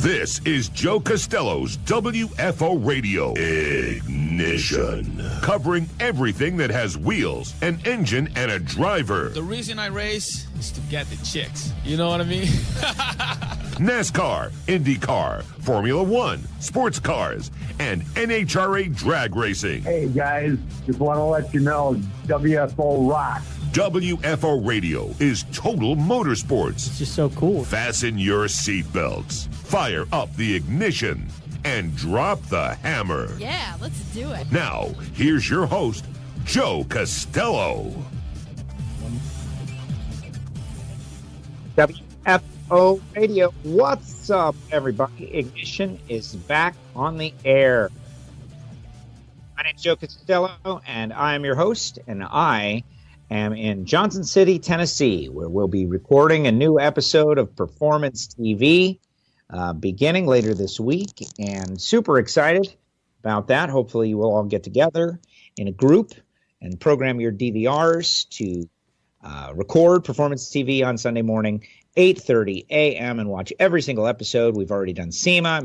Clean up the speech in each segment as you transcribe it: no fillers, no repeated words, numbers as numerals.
This is Joe Castello's WFO Radio Ignition, covering everything that has wheels, an engine, and a driver. The reason I race is to get the chicks. You know what I mean? NASCAR, IndyCar, Formula One, sports cars, and NHRA drag racing. Hey guys, just want to let you know, WFO rocks. WFO Radio is total motorsports. It's just so cool. Fasten your seatbelts, fire up the ignition, and drop the hammer. Yeah, let's do it. Now, here's your host, Joe Castello. WFO Radio. What's up, everybody? Ignition is back on the air. My name's Joe Castello, and I am your host, and I am in Johnson City, Tennessee, where we'll be recording a new episode of Performance TV beginning later this week, and super excited about that. Hopefully you will all get together in a group and program your DVRs to record Performance TV on Sunday morning, 8:30 a.m., and watch every single episode. We've already done SEMA.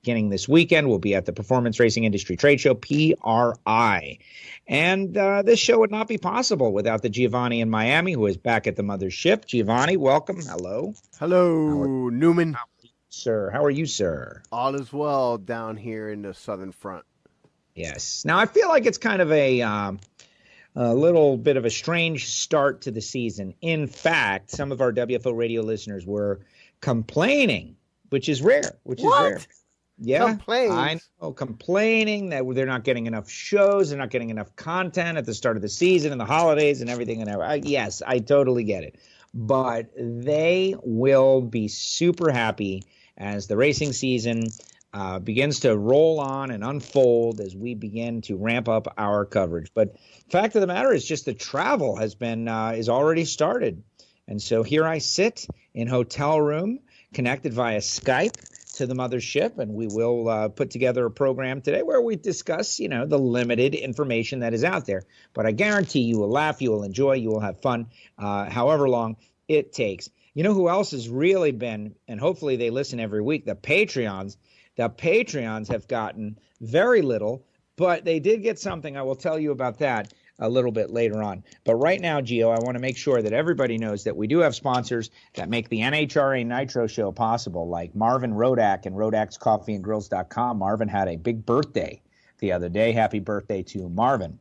Beginning this weekend, we'll be at the Performance Racing Industry Trade Show, PRI. And this show would not be possible without the Giovanni in Miami, who is back at the mothership. Giovanni, welcome. Hello. Hello, Newman. Sir, how are you, sir? All is well down here in the southern front. Yes. Now, I feel like it's kind of a little bit of a strange start to the season. In fact, some of our WFO radio listeners were complaining, which is rare. Yeah, I know, complaining that they're not getting enough shows, they're not getting enough content at the start of the season and the holidays and everything. And yes, I totally get it. But they will be super happy as the racing season begins to roll on and unfold as we begin to ramp up our coverage. But fact of the matter is just the travel has been is already started. And so here I sit in hotel room connected via Skype to the mothership, and we will put together a program today where we discuss, the limited information that is out there. But I guarantee you will laugh, you will enjoy, you will have fun, however long it takes. You know who else has really been, and hopefully they listen every week, the Patreons. The Patreons have gotten very little, but they did get something. I will tell you about that a little bit later on. But right now, Gio, I want to make sure that everybody knows that we do have sponsors that make the NHRA Nitro Show possible, like Marvin Rodak and Rodak'sCoffeeandGrills.com. Marvin had a big birthday the other day. Happy birthday to Marvin.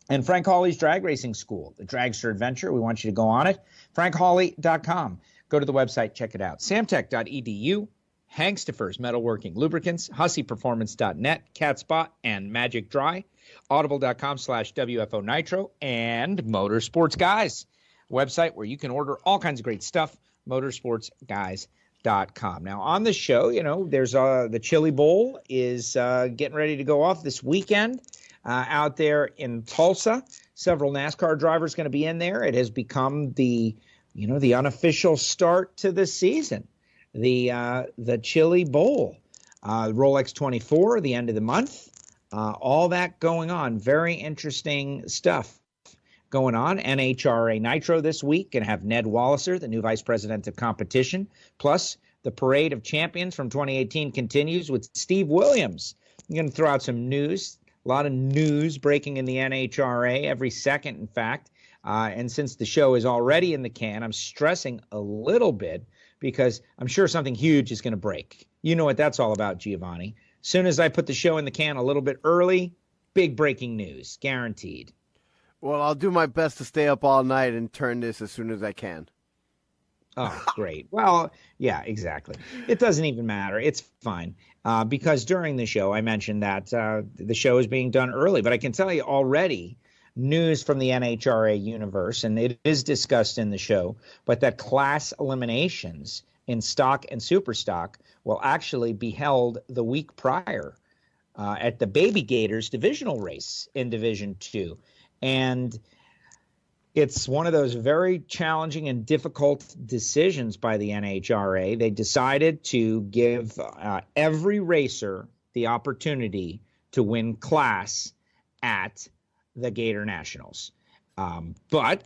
And Frank Hawley's Drag Racing School, the Dragster Adventure. We want you to go on it. FrankHawley.com. Go to the website, check it out. Samtech.edu. Hankstifer's Metalworking Lubricants, HusseyPerformance.net, CatSpot, and Magic Dry, Audible.com/WFO Nitro, and Motorsports Guys, website where you can order all kinds of great stuff, motorsportsguys.com. Now, on the show, there's the Chili Bowl is getting ready to go off this weekend out there in Tulsa. Several NASCAR drivers going to be in there. It has become the unofficial start to the season. The Chili Bowl, Rolex 24, the end of the month, all that going on. Very interesting stuff going on. NHRA Nitro this week, and have Ned Walliser, the new vice president of competition. Plus, the Parade of Champions from 2018 continues with Steve Williams. I'm going to throw out some news, a lot of news breaking in the NHRA every second, in fact. And since the show is already in the can, I'm stressing a little bit, because I'm sure something huge is going to break. You know what that's all about, Giovanni. As soon as I put the show in the can a little bit early, big breaking news, guaranteed. Well, I'll do my best to stay up all night and turn this as soon as I can. Oh, great. Well, yeah, exactly. It doesn't even matter. It's fine. Because during the show, I mentioned that the show is being done early. But I can tell you already, news from the NHRA universe, and it is discussed in the show, but that class eliminations in stock and super stock will actually be held the week prior at the Baby Gators divisional race in Division 2. And it's one of those very challenging and difficult decisions by the NHRA. They decided to give every racer the opportunity to win class at the Gator Nationals. But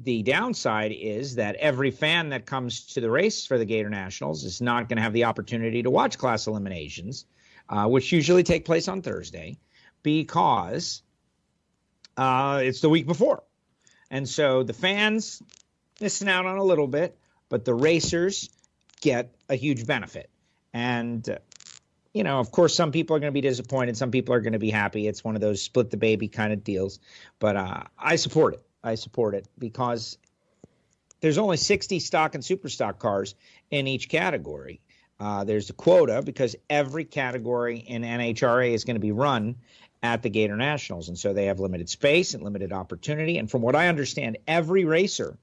the downside is that every fan that comes to the race for the Gator Nationals is not going to have the opportunity to watch class eliminations, which usually take place on Thursday, because it's the week before. And so the fans missing out on a little bit, but the racers get a huge benefit. And, of course, some people are going to be disappointed. Some people are going to be happy. It's one of those split the baby kind of deals. But I support it. I support it because there's only 60 stock and super stock cars in each category. There's a quota because every category in NHRA is going to be run at the Gator Nationals. And so they have limited space and limited opportunity. And from what I understand, every racer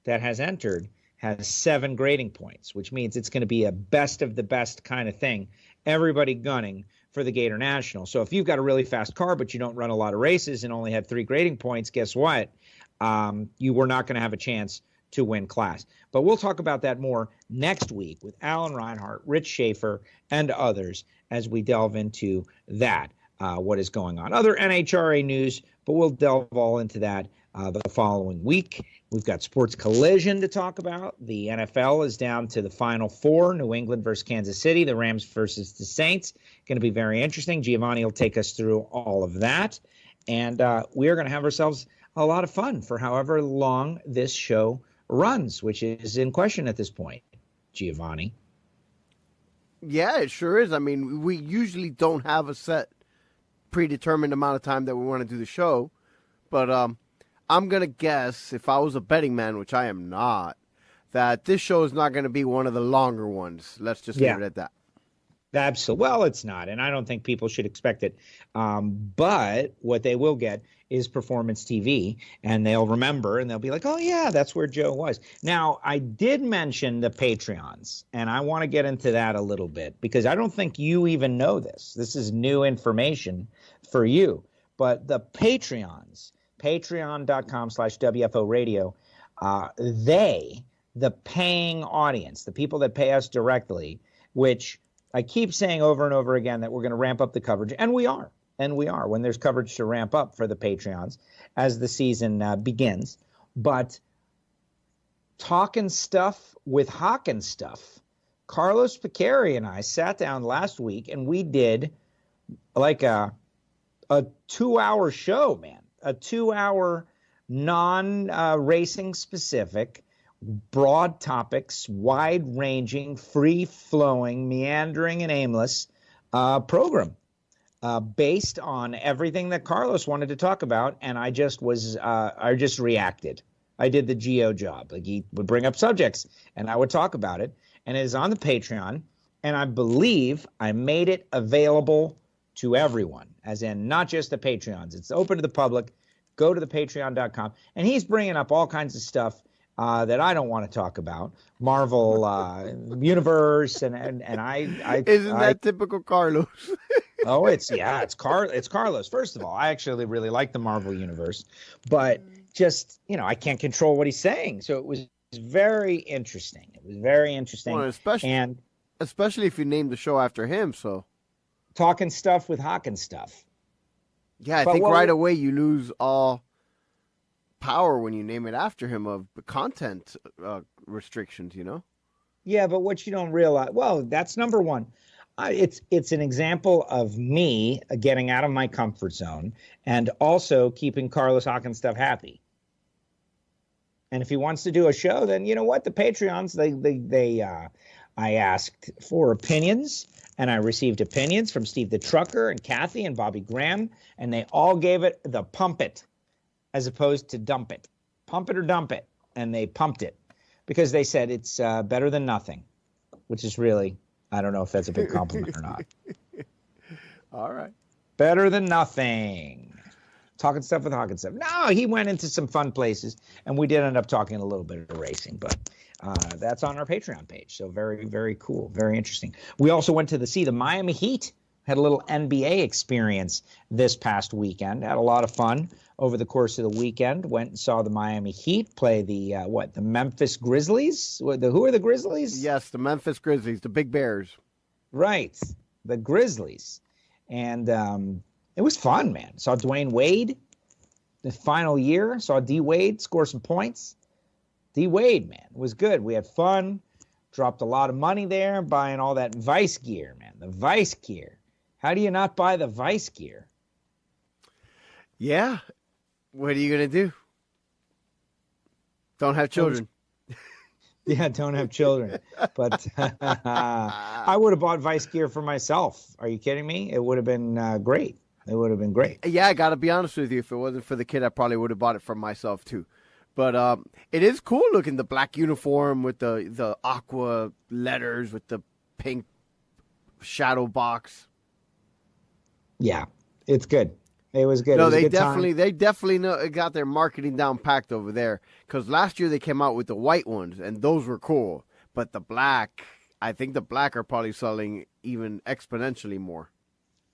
that has entered has 7 grading points, which means it's going to be a best of the best kind of thing. Everybody gunning for the Gator National. So if you've got a really fast car, but you don't run a lot of races and only have 3 grading points, guess what? You were not going to have a chance to win class. But we'll talk about that more next week with Alan Reinhart, Rich Schaefer, and others as we delve into that, what is going on. Other NHRA news, but we'll delve all into that the following week. We've got SportsCollision to talk about. The NFL is down to the Final Four, New England versus Kansas City, the Rams versus the Saints. Going to be very interesting. Giovanni will take us through all of that. And we are going to have ourselves a lot of fun for however long this show runs, which is in question at this point, Giovanni. Yeah, it sure is. I mean, we usually don't have a set predetermined amount of time that we want to do the show, but I'm going to guess, if I was a betting man, which I am not, that this show is not going to be one of the longer ones. Let's just leave it at that. Absolutely. Well, it's not, and I don't think people should expect it. But what they will get is performance TV, and they'll remember, and they'll be like, oh, yeah, that's where Joe was. Now, I did mention the Patreons, and I want to get into that a little bit, because I don't think you even know this. This is new information for you. But the Patreons, patreon.com/WFO radio, the paying audience, the people that pay us directly, which I keep saying over and over again that we're going to ramp up the coverage, and we are. When there's coverage to ramp up for the Patreons as the season begins. But talking stuff with Hawkin stuff, Carlos Picari and I sat down last week and we did like a 2-hour show, man. A 2-hour non-racing specific, broad topics, wide-ranging, free-flowing, meandering, and aimless program. Based on everything that Carlos wanted to talk about, and I just reacted. I did the Geo job. Like, he would bring up subjects, and I would talk about it, and it is on the Patreon, and I believe I made it available to everyone, as in not just the Patreons. It's open to the public. Go to the patreon.com, and he's bringing up all kinds of stuff that I don't want to talk about. Marvel Universe, and I isn't that typical Carlos? Oh, it's Carlos. First of all, I actually really like the Marvel Universe, but just, I can't control what he's saying. So it was very interesting. Well, especially if you named the show after him. So talking stuff with Hawkin stuff. Yeah, I think right away you lose all power when you name it after him of content restrictions, Yeah, but what you don't realize, that's number one. It's an example of me getting out of my comfort zone and also keeping Carlos Hawkins stuff happy. And if he wants to do a show, then you know what? The Patreons, I asked for opinions, and I received opinions from Steve the Trucker and Kathy and Bobby Graham, and they all gave it the pump it as opposed to dump it. Pump it or dump it. And they pumped it because they said it's better than nothing, which is really, I don't know if that's a big compliment or not. All right. Better than nothing. Talking stuff with Hawkins stuff. No, he went into some fun places, and we did end up talking a little bit of racing, but that's on our Patreon page. So very, very cool. Very interesting. We also went to the Miami Heat. Had a little NBA experience this past weekend. Had a lot of fun over the course of the weekend. Went and saw the Miami Heat play the Memphis Grizzlies. Who are the Grizzlies? Yes, the Memphis Grizzlies, the Big Bears. Right, the Grizzlies. And it was fun, man. Saw Dwayne Wade the final year. Saw D. Wade score some points. D-Wade, man, it was good. We had fun. Dropped a lot of money there buying all that Vice gear, man. The Vice gear. How do you not buy the Vice gear? Yeah. What are you going to do? Don't have children. Yeah, don't have children. But I would have bought Vice gear for myself. Are you kidding me? It would have been great. It would have been great. Yeah, I got to be honest with you. If it wasn't for the kid, I probably would have bought it for myself too. But it is cool looking, the black uniform with the aqua letters with the pink shadow box. Yeah, it's good. It was good. No, they definitely got their marketing down packed over there. Because last year they came out with the white ones, and those were cool. But the black, I think the black are probably selling even exponentially more.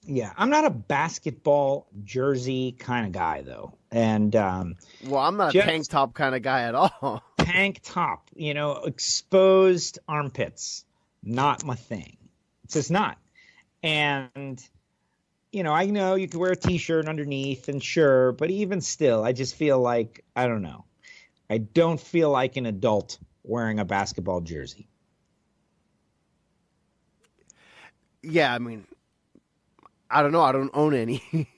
Yeah, I'm not a basketball jersey kind of guy, though. And well, I'm not a tank top kind of guy at all. Tank top, exposed armpits, not my thing. It's just not. And, I know you can wear a T-shirt underneath, and sure, but even still, I just feel like, I don't know. I don't feel like an adult wearing a basketball jersey. Yeah, I mean, I don't know. I don't own any.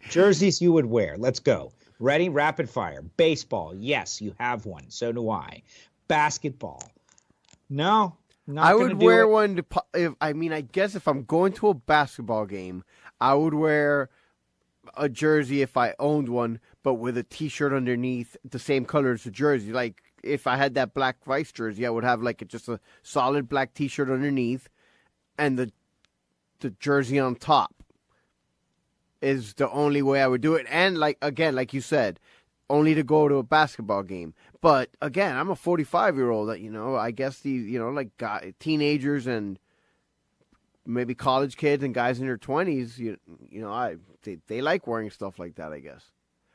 Jerseys you would wear. Let's go. Ready? Rapid fire. Baseball. Yes, you have one. So do I. Basketball. No. Not I would wear one. I guess if I'm going to a basketball game, I would wear a jersey if I owned one, but with a T-shirt underneath the same color as the jersey. Like if I had that black Vice jersey, I would have just a solid black T-shirt underneath and the jersey on top. Is the only way I would do it. And like you said, only to go to a basketball game. But again, I'm a 45-year-old that, I guess teenagers and maybe college kids and guys in their 20s, they like wearing stuff like that, I guess.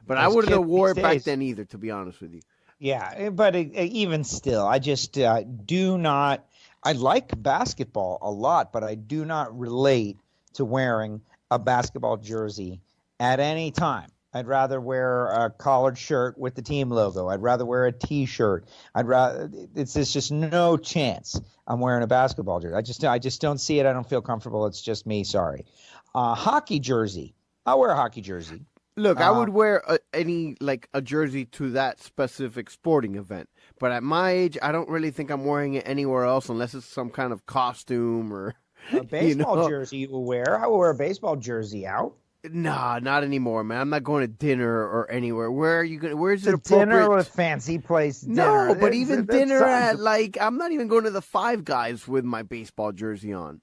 But I wouldn't have wore it back then either, to be honest with you. Yeah, but even still, I just do not. I like basketball a lot, but I do not relate to wearing a basketball jersey at any time. I'd rather wear a collared shirt with the team logo. I'd rather wear a T-shirt. It's just no chance I'm wearing a basketball jersey. I just don't see it. I don't feel comfortable. It's just me. Sorry. Hockey jersey. I'll wear a hockey jersey. Look, I would wear a jersey to that specific sporting event. But at my age, I don't really think I'm wearing it anywhere else unless it's some kind of costume or a baseball jersey you will wear. I will wear a baseball jersey out. Nah, not anymore, man. I'm not going to dinner or anywhere. Where are you going? Where's it appropriate? Dinner or a fancy place dinner. No, but even dinner at I'm not even going to the Five Guys with my baseball jersey on.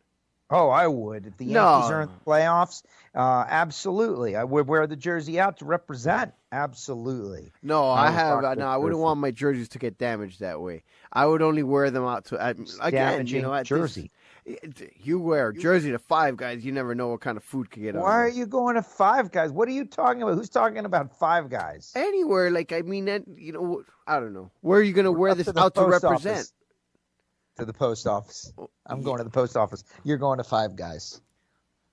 Oh, I would. If the Yankees are in the playoffs, absolutely. I would wear the jersey out to represent. Absolutely. No, I wouldn't want my jerseys to get damaged that way. I would only wear them out to damaging jersey. You wear a jersey to Five Guys, you never know what kind of food could get out. Why are you going to Five Guys? What are you talking about? Who's talking about Five Guys? Anywhere, I don't know. Where are you going to wear this out to represent? Office. To the post office. I'm going to the post office. You're going to Five Guys.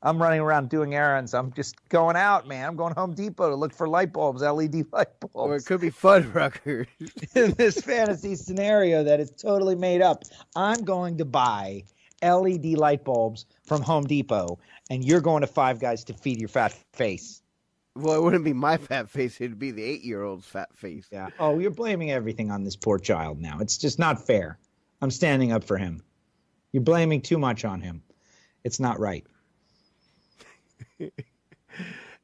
I'm running around doing errands. I'm just going out, man. I'm going Home Depot to look for light bulbs, LED light bulbs. Or it could be Fuddruckers. In this fantasy scenario that is totally made up, I'm going to buy LED light bulbs from Home Depot, and you're going to Five Guys to feed your fat face. Well, it wouldn't be my fat face. It'd be the 8-year-old's fat face. Yeah. Oh, you're blaming everything on this poor child now. It's just not fair. I'm standing up for him. You're blaming too much on him. It's not right.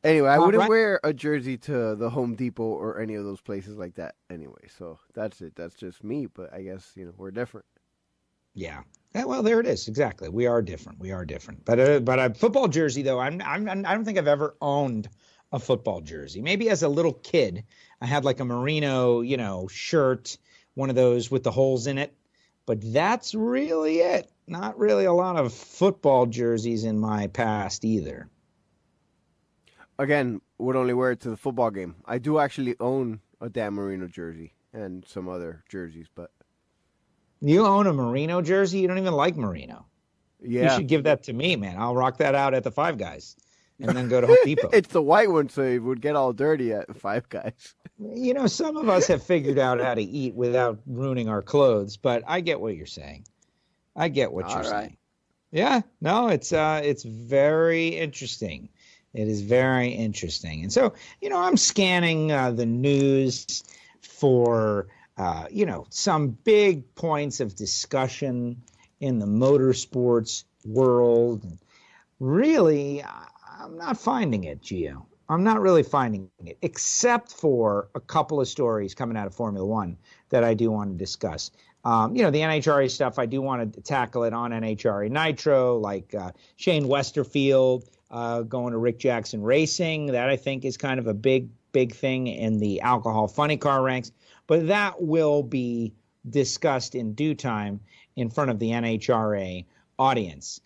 Anyway, I wouldn't wear a jersey to the Home Depot or any of those places like that anyway. So that's it. That's just me. But I guess, we're different. Yeah. Well, there it is. Exactly. We are different. But a football jersey, though, I don't think I've ever owned a football jersey. Maybe as a little kid, I had like a merino, shirt, one of those with the holes in it. But that's really it. Not really a lot of football jerseys in my past either. Again, would only wear it to the football game. I do actually own a Dan Marino jersey and some other jerseys, but you own a Marino jersey? You don't even like Marino. Yeah. You should give that to me, man. I'll rock that out at the Five Guys. and then go to Home Depot. It's the white one, so it would get all dirty at Five Guys. You know, some of us have figured out how to eat without ruining our clothes, but I get what you're saying. I get what you're saying. Yeah, no, it's very interesting. It is very interesting. And so, you know, I'm scanning the news for, you know, some big points of discussion in the motorsports world. Really, I'm not finding it, Gio. I'm not really finding it, except for a couple of stories coming out of Formula One that I do want to discuss. You know, the NHRA stuff, I do want to tackle it on NHRA Nitro, like Shane Westerfield going to Rick Jackson Racing. That, I think, is kind of a big thing in the alcohol funny car ranks. But that will be discussed in due time in front of the NHRA audience.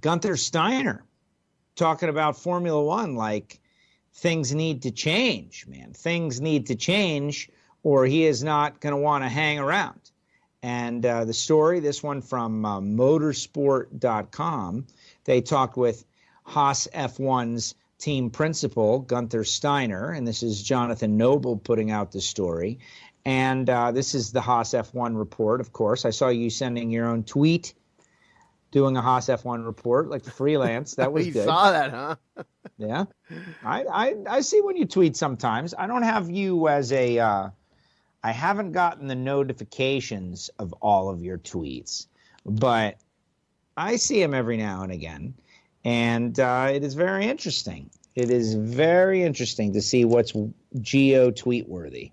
Gunther Steiner talking about Formula One like things need to change, man. Things need to change, or he is not going to want to hang around. And the story, this one from motorsport.com, they talked with Haas F1's team principal, Gunther Steiner, and this is Jonathan Noble putting out the story. And this is the Haas F1 report, of course. I saw you sending your own tweet, doing a Haas F1 report, like freelance. That was you good. You saw that, huh? Yeah. I see when you tweet sometimes. I don't have you as a... I haven't gotten the notifications of all of your tweets, but I see them every now and again. And it is very interesting. It is very interesting to see what's geo tweet worthy.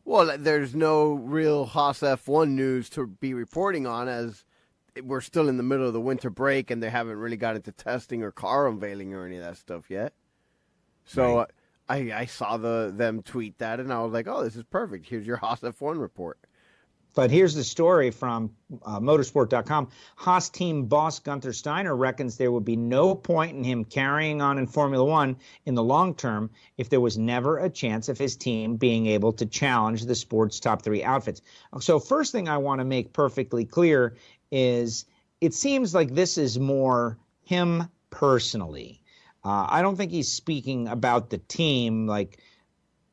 Well, there's no real Haas F1 news to be reporting on, as we're still in the middle of the winter break and they haven't really got into testing or car unveiling or any of that stuff yet. So right. I saw them tweet that, and I was like, oh, this is perfect. Here's your Haas F1 report. But here's the story from motorsport.com. Haas team boss Gunther Steiner reckons there would be no point in him carrying on in Formula One in the long term if there was never a chance of his team being able to challenge the sport's top three outfits. So first thing I want to make perfectly clear is it seems like this is more him personally. I don't think he's speaking about the team, like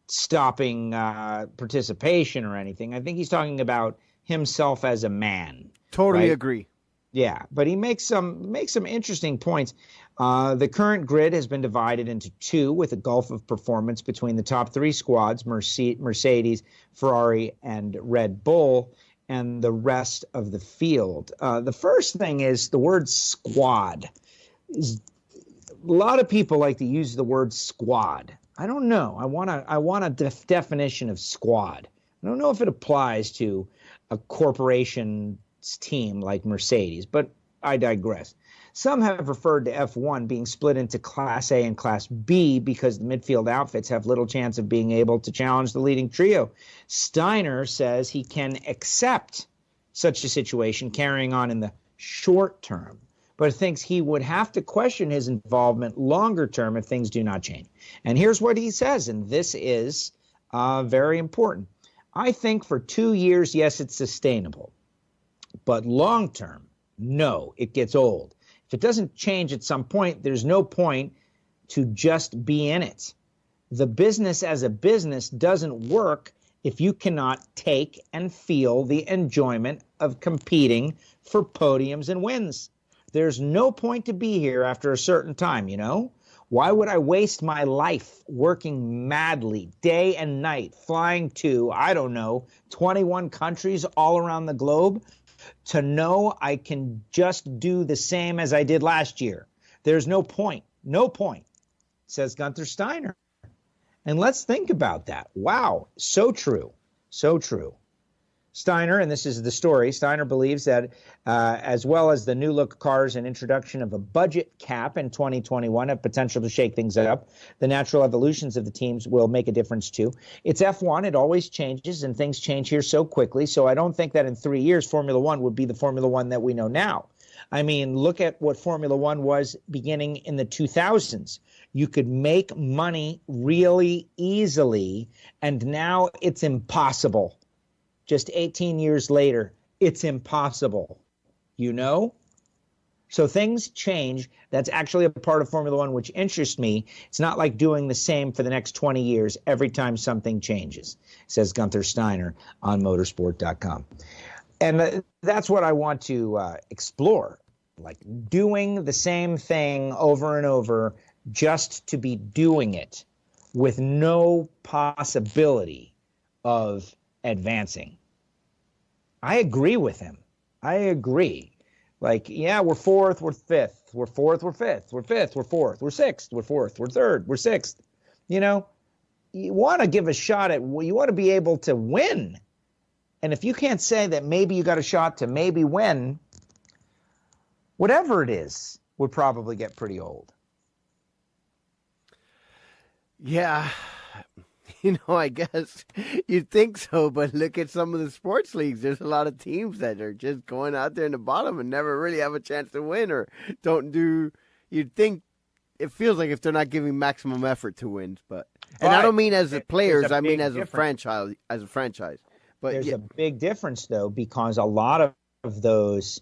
stopping participation or anything. I think he's talking about himself as a man. Totally right? agree. Yeah, but he makes some interesting points. The current grid has been divided into two, with a gulf of performance between the top three squads, Mercedes, Ferrari, and Red Bull, and the rest of the field. The first thing is the word squad. A lot of people like to use the word squad. I don't know. I want a definition of squad. I don't know if it applies to a corporation's team like Mercedes, but I digress. Some have referred to F1 being split into Class A and Class B because the midfield outfits have little chance of being able to challenge the leading trio. Steiner says he can accept such a situation carrying on in the short term, but thinks he would have to question his involvement longer term if things do not change. And here's what he says, and this is very important. I think for 2 years, yes, it's sustainable. But long term, no, it gets old. If it doesn't change at some point, there's no point to just be in it. The business as a business doesn't work if you cannot take and feel the enjoyment of competing for podiums and wins. There's no point to be here after a certain time, you know? Why would I waste my life working madly day and night, flying to, I don't know, 21 countries all around the globe to know I can just do the same as I did last year? There's no point, says Gunther Steiner. And let's think about that. Wow, so true, so true. Steiner, and this is the story, Steiner believes that as well as the new look cars and introduction of a budget cap in 2021 have potential to shake things up. The natural evolutions of the teams will make a difference too. It's F1, it always changes, and things change here so quickly, so I don't think that in 3 years Formula One would be the Formula One that we know now. I mean, look at what Formula One was beginning in the 2000s. You could make money really easily, and now it's impossible. Just 18 years later, it's impossible, you know? So things change. That's actually a part of Formula One, which interests me. It's not like doing the same for the next 20 years every time something changes, says Gunther Steiner on motorsport.com. And that's what I want to explore, like doing the same thing over and over just to be doing it with no possibility of advancing. I agree with him. I agree. Like, yeah, we're fourth, we're fifth, we're fourth, we're fifth, we're fifth, we're fourth, we're sixth, we're fourth, we're third, we're sixth. You know, you want to give a shot at, you want to be able to win. And if you can't say that maybe you got a shot to maybe win, whatever it is would probably get pretty old. Yeah. I guess you'd think so, but look at some of the sports leagues. There's a lot of teams that are just going out there in the bottom and never really have a chance to win or don't do. You'd think it feels like if they're not giving maximum effort to win, but I don't mean as players, I mean as a franchise. But there's a big difference though, because a lot of those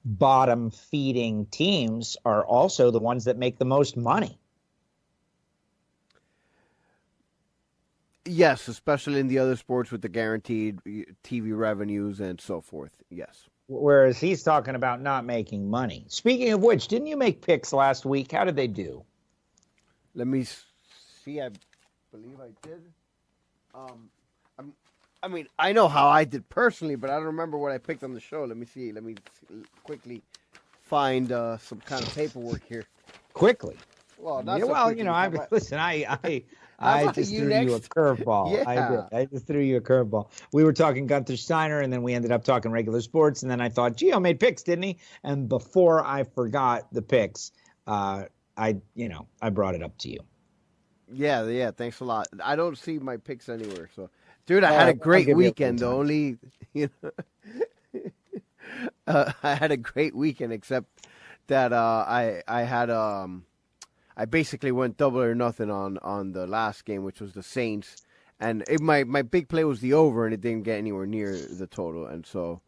bottom feeding teams are also the ones that make the most money. Yes, especially in the other sports with the guaranteed TV revenues and so forth. Yes. Whereas he's talking about not making money. Speaking of which, didn't you make picks last week? How did they do? Let me see. I believe I did. I mean, I know how I did personally, but I don't remember what I picked on the show. Let me see. Let me quickly find some kind of paperwork here. Quickly. Well, not yeah, so well, quickly, listen, I just threw you a curveball. Yeah. I did. I just threw you a curveball. We were talking Gunther Steiner, and then we ended up talking regular sports, and then I thought, Gio made picks, didn't he? And before I forgot the picks, I brought it up to you. Yeah. Thanks a lot. I don't see my picks anywhere. So, dude, I had a great weekend. I had a great weekend, except that I basically went double or nothing on the last game, which was the Saints, and my big play was the over, and it didn't get anywhere near the total, and so.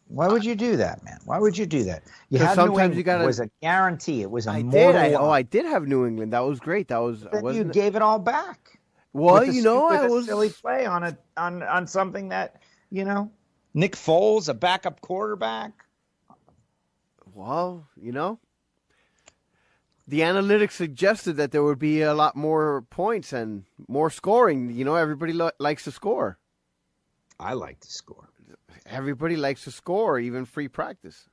Why would you do that, man? Why would you do that? You had sometimes New England. you gotta. It was a guarantee. It was a I mortal. I did have New England. That was great. That was. Then you gave it all back. Well, I was silly play on something that Nick Foles, a backup quarterback. Well, the analytics suggested that there would be a lot more points and more scoring. Everybody likes to score. I like to score. Everybody likes to score, even free practice.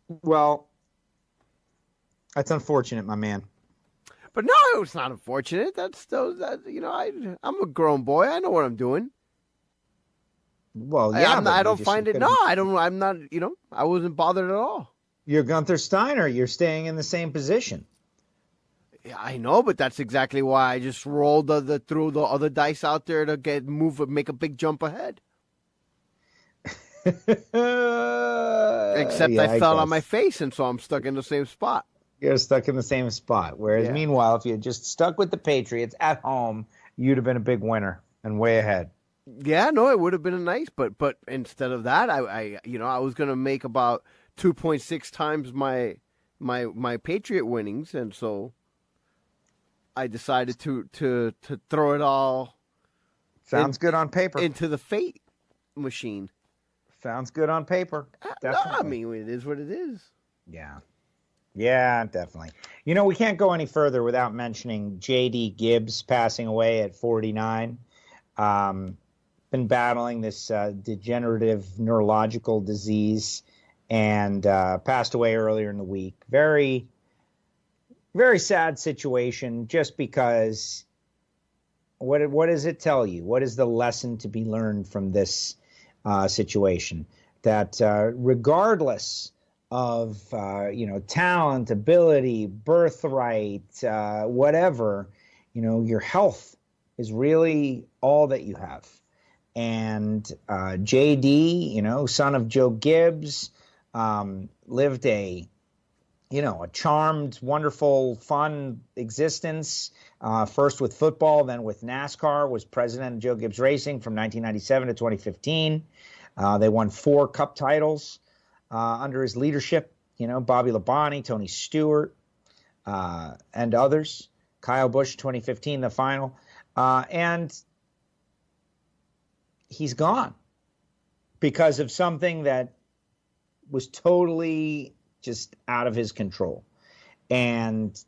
Well, that's unfortunate, my man. But no, it's not unfortunate. I'm a grown boy. I know what I'm doing. Well, yeah, I don't find it. No, I don't. I'm not. I wasn't bothered at all. You're Gunther Steiner. You're staying in the same position. Yeah, I know, but that's exactly why I just rolled threw the other dice out there to make a big jump ahead. Except I fell on my face, and so I'm stuck in the same spot. You're stuck in the same spot. Whereas, meanwhile, if you had just stuck with the Patriots at home, you'd have been a big winner and way ahead. Yeah, no, it would have been nice, but instead of that, I was going to make about 2.6 times my Patriot winnings, and so I decided to throw it all. Sounds good on paper. Into the fate machine. Sounds good on paper. Definitely. I mean, it is what it is. Yeah, definitely. We can't go any further without mentioning J.D. Gibbs passing away at 49. Been battling this degenerative neurological disease and passed away earlier in the week. Very, very sad situation just because what does it tell you? What is the lesson to be learned from this situation? That regardless of talent, ability, birthright, whatever, your health is really all that you have. And JD, son of Joe Gibbs, lived a charmed, wonderful, fun existence. First with football, then with NASCAR. Was president of Joe Gibbs Racing from 1997 to 2015. They won 4 Cup titles. under his leadership. Bobby Labonte, Tony Stewart, and others. Kyle Busch, 2015, the final. And he's gone because of something that was totally just out of his control. And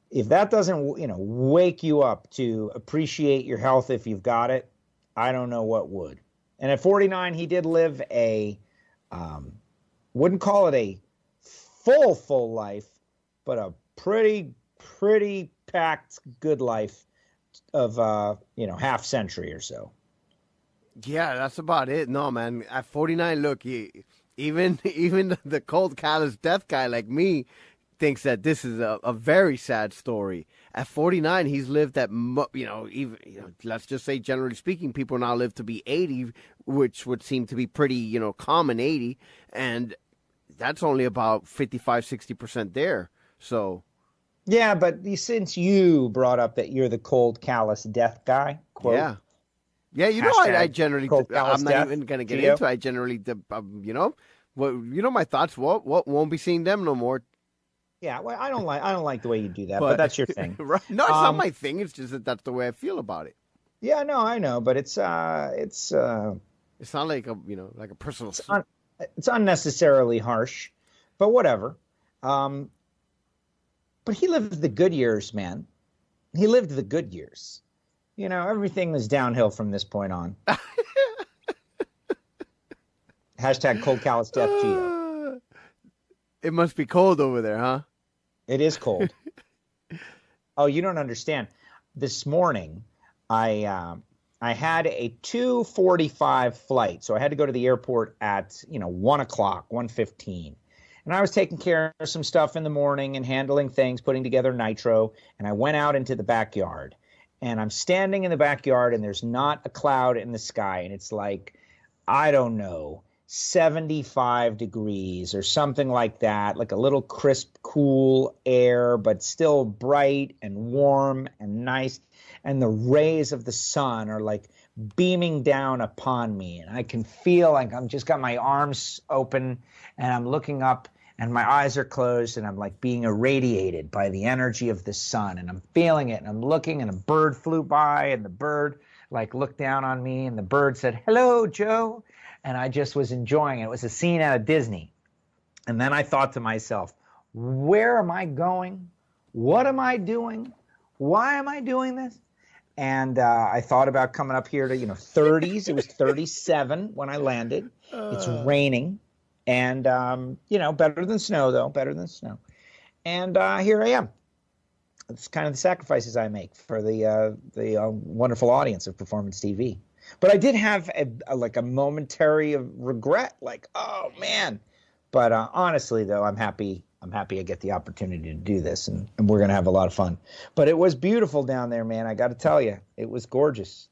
if that doesn't, wake you up to appreciate your health if you've got it, I don't know what would. And at 49, he did live wouldn't call it a full life, but a pretty packed good life of, half century or so. Yeah, that's about it. No, man. At 49, look, even the cold, callous death guy like me thinks that this is a very sad story. At 49, he's lived that, let's just say, generally speaking, people now live to be 80, which would seem to be pretty, common 80. And that's only about 55-60% there. So. Yeah, but since you brought up that you're the cold, callous death guy, quote. Yeah. Yeah, I generally, I'm not even going to get into it. I generally, my thoughts, won't be seeing them no more. Yeah, well, I don't like the way you do that, but that's your thing. Right? No, it's not my thing. It's just that's the way I feel about it. Yeah, no, I know, but it's not like a personal. It's unnecessarily harsh, but whatever. But he lived the good years, man. He lived the good years. Everything was downhill from this point on. Hashtag cold callous death, Gio. It must be cold over there, huh? It is cold. Oh, you don't understand. This morning, I had a 2:45 flight, so I had to go to the airport at 1 o'clock, 1:15. And I was taking care of some stuff in the morning and handling things, putting together nitro, and I went out into the backyard. And I'm standing in the backyard, and there's not a cloud in the sky, and it's like, I don't know, 75 degrees or something like that, like a little crisp, cool air, but still bright and warm and nice. And the rays of the sun are like beaming down upon me. And I can feel like I'm just got my arms open and I'm looking up and my eyes are closed and I'm like being irradiated by the energy of the sun. And I'm feeling it and I'm looking and a bird flew by and the bird like looked down on me and the bird said, "Hello, Joe." And I just was enjoying it. It was a scene out of Disney. And then I thought to myself, where am I going? What am I doing? Why am I doing this? And I thought about coming up here to, 30s. It was 37 when I landed. It's raining. And, better than snow, though. Better than snow. And here I am. It's kind of the sacrifices I make for the wonderful audience of Performance TV. But I did have a momentary of regret, like, oh man. But honestly, though, I'm happy I get the opportunity to do this, and we're gonna have a lot of fun. But it was beautiful down there, man. I got to tell you, it was gorgeous.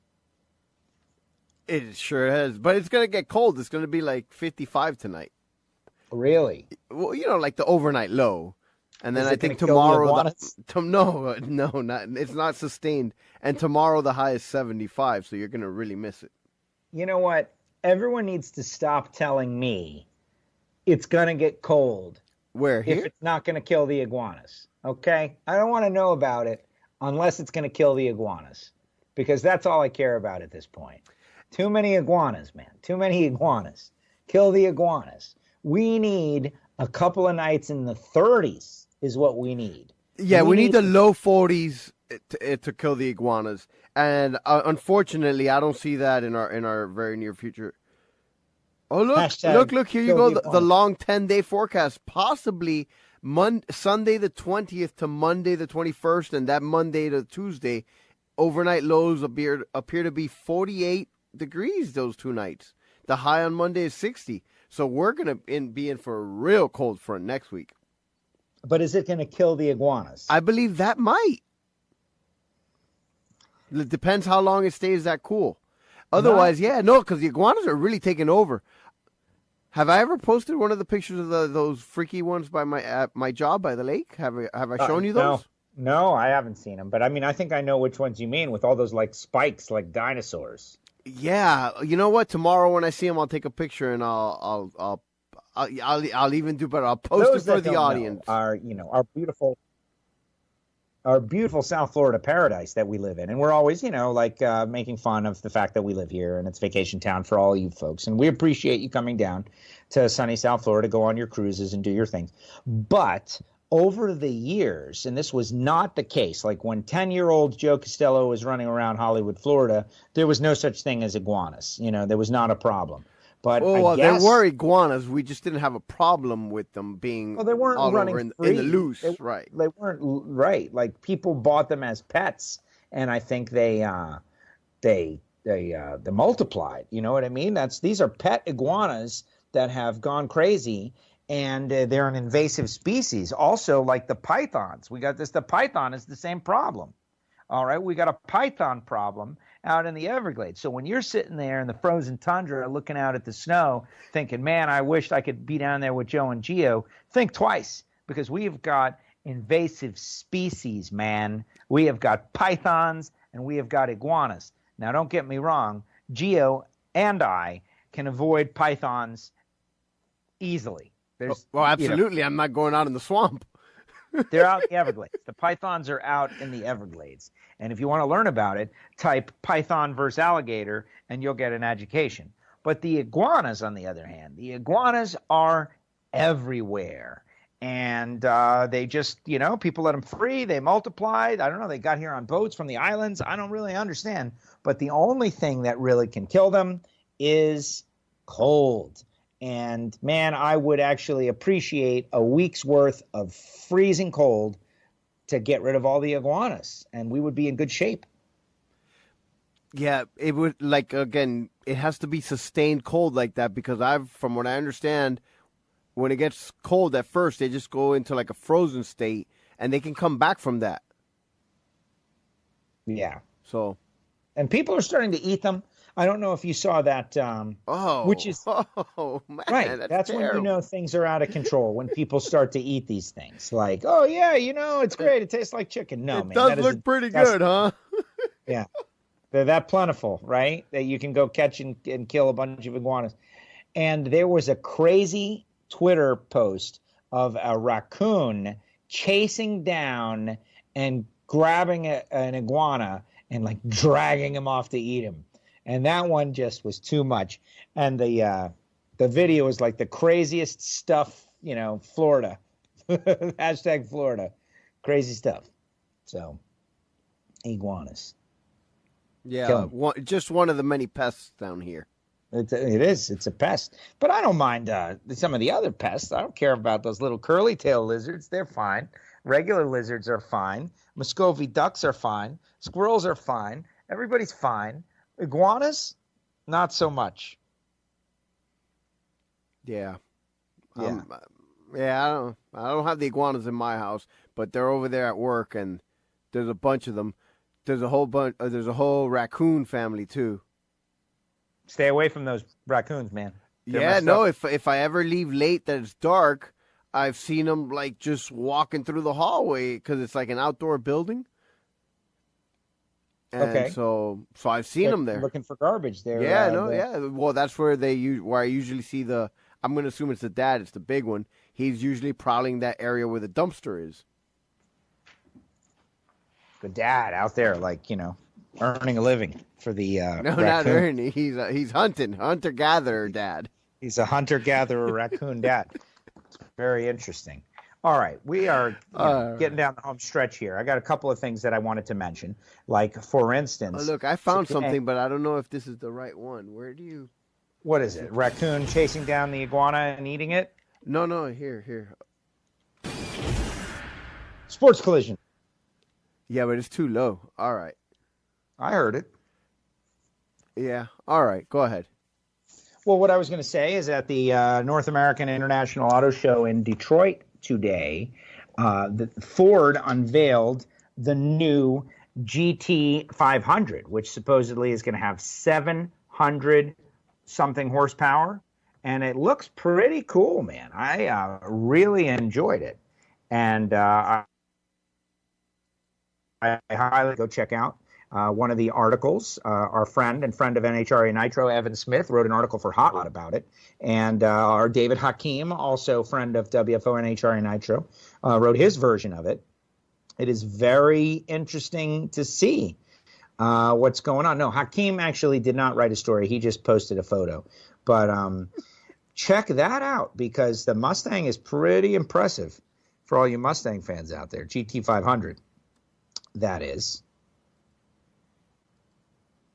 It sure is, but it's gonna get cold. It's gonna be like 55 tonight. Really? Well, like the overnight low. And then I think tomorrow, it's not sustained. And tomorrow the high is 75, so you're going to really miss it. You know what? Everyone needs to stop telling me it's going to get cold. Where, here? If it's not going to kill the iguanas, okay? I don't want to know about it unless it's going to kill the iguanas, because that's all I care about at this point. Too many iguanas, man. Too many iguanas. Kill the iguanas. We need a couple of nights in the 30s. Is what we need. Yeah, we need the low 40s to kill the iguanas, and unfortunately, I don't see that in our very near future. Oh look! Here you go. The long 10-day forecast, possibly Sunday the 20th to Monday the 21st, and that Monday to Tuesday, overnight lows appear to be 48 degrees those 2 nights. The high on Monday is 60, so we're gonna be in for a real cold front next week. But is it going to kill the iguanas? I believe that might. It depends how long it stays that cool. Otherwise, because the iguanas are really taking over. Have I ever posted one of the pictures of those freaky ones by my job by the lake? Have I shown you those? No, I haven't seen them. But I mean, I think I know which ones you mean, with all those like spikes, like dinosaurs. Yeah, you know what? Tomorrow when I see them, I'll take a picture and I'll I'll even do better. I'll post Those it for that the don't audience. know our beautiful South Florida paradise that we live in. And we're always, making fun of the fact that we live here and it's vacation town for all you folks. And we appreciate you coming down to sunny South Florida, go on your cruises and do your things. But over the years, and this was not the case, like when 10-year-old Joe Castello was running around Hollywood, Florida, there was no such thing as iguanas. There was not a problem. But there were iguanas. We just didn't have a problem with them being they weren't all running over in free. the loose, right? They weren't right. Like people bought them as pets, and I think they multiplied. You know what I mean? These are pet iguanas that have gone crazy, and they're an invasive species. Also, like the pythons, we got this. The python is the same problem. All right, we got a python problem out in the Everglades. So when you're sitting there in the frozen tundra looking out at the snow thinking, man, I wished I could be down there with Joe and Gio, think twice, because we've got invasive species, man. We have got pythons and we have got iguanas. Now, don't get me wrong, Gio and I can avoid pythons easily. Absolutely. I'm not going out in the swamp. They're out in the Everglades. The pythons are out in the Everglades. And if you want to learn about it, type python versus alligator and you'll get an education. But the iguanas, on the other hand, the iguanas are everywhere. And they just, people let them free. They multiplied. I don't know. They got here on boats from the islands. I don't really understand. But the only thing that really can kill them is cold. And, man, I would actually appreciate a week's worth of freezing cold to get rid of all the iguanas, and we would be in good shape. Yeah, it would, again, it has to be sustained cold like that because from what I understand, when it gets cold at first, they just go into like a frozen state, and they can come back from that. Yeah. So. And people are starting to eat them. I don't know if you saw that. Which is man, right. That's terrible. when you know things are out of control. When people start to eat these things, like, oh yeah, it's great. It tastes like chicken. No, it man, does look pretty good, huh? Yeah, they're that plentiful, right? That you can go catch and kill a bunch of iguanas. And there was a crazy Twitter post of a raccoon chasing down and grabbing an iguana and like dragging him off to eat him. And that one just was too much. And the video was like the craziest stuff, Florida. Hashtag Florida. Crazy stuff. So, iguanas. Yeah, just one of the many pests down here. It is. It's a pest. But I don't mind some of the other pests. I don't care about those little curly tail lizards. They're fine. Regular lizards are fine. Muscovy ducks are fine. Squirrels are fine. Everybody's fine. Iguanas, not so much. Yeah. Yeah. I don't have the iguanas in my house, but they're over there at work, and there's a bunch of them. There's a whole raccoon family too. Stay away from those raccoons, man. They're if I ever leave late that it's dark, I've seen them like just walking through the hallway because it's like an outdoor building. And okay. So I've seen them there looking for garbage there. Yeah. Well, that's where where I usually see I'm going to assume it's the dad. It's the big one. He's usually prowling that area where the dumpster is. The dad out there, earning a living for the no, raccoon. not earning. He's hunting, hunter-gatherer dad. He's a hunter-gatherer raccoon dad. It's very interesting. All right, we are getting down the home stretch here. I got a couple of things that I wanted to mention. Like, for instance... look, I found something, but I don't know if this is the right one. What is it? Raccoon chasing down the iguana and eating it? No, here. SportsCollision. Yeah, but it's too low. All right. I heard it. Yeah, all right, go ahead. Well, what I was going to say is at the North American International Auto Show in Detroit today, Ford unveiled the new GT 500, which supposedly is going to have 700-something horsepower, and it looks pretty cool, man. I really enjoyed it, and I highly go check out One of the articles, our friend of NHRA Nitro, Evan Smith, wrote an article for Hot Rod about it. And our David Hakeem, also friend of WFO NHRA Nitro, wrote his version of it. It is very interesting to see what's going on. No, Hakeem actually did not write a story. He just posted a photo. But check that out, because the Mustang is pretty impressive for all you Mustang fans out there. GT500, that is.